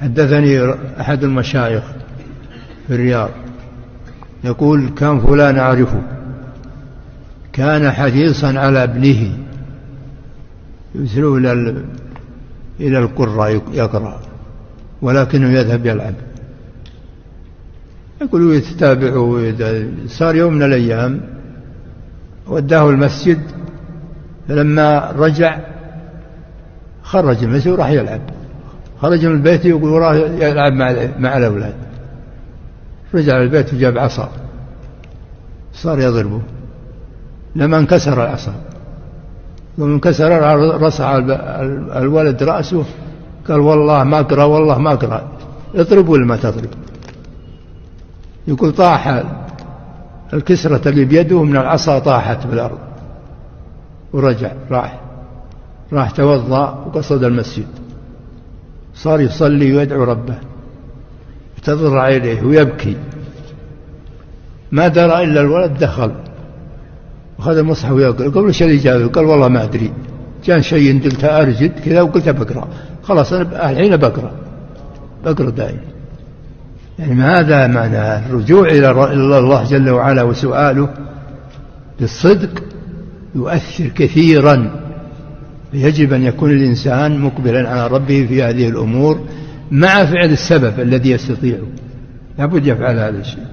حدثني أحد المشايخ في الرياض يقول كان فلان أعرفه كان حريصا على ابنه يرسله إلى القرى يقرأ ولكنه يذهب يلعب. يقولوا يتتابعوا. صار يوم من الأيام وداه المسجد فلما رجع خرج المسجد وراح يلعب. خرج من البيت يقول وراه يلعب مع الأولاد. رجع البيت وجاب عصا صار يضربه لما انكسر العصا. لما انكسر رصع الولد رأسه قال والله ما أقرأ والله ما أقرأ. اضرب ولا ما تضرب؟ يقول طاح الكسرة اللي بيده من العصا طاحت بالأرض ورجع راح توضأ وقصد المسجد. صار يصلي ويدعو ربه تضرع إليه ويبكي. ما درى إلا الولد دخل وخذ المصحف ويقرأ. قبل ايش اللي جاء؟ قال والله ما أدري كان شيء قلت أرجد كذا وقلت بقرأ خلاص أنا الحين بقرأ دائما. يعني هذا معنى الرجوع إلى الله جل وعلا وسؤاله بالصدق يؤثر كثيرا. يجب أن يكون الإنسان مقبلا على ربه في هذه الأمور مع فعل السبب الذي يستطيعه. لابد يفعل هذا الشيء.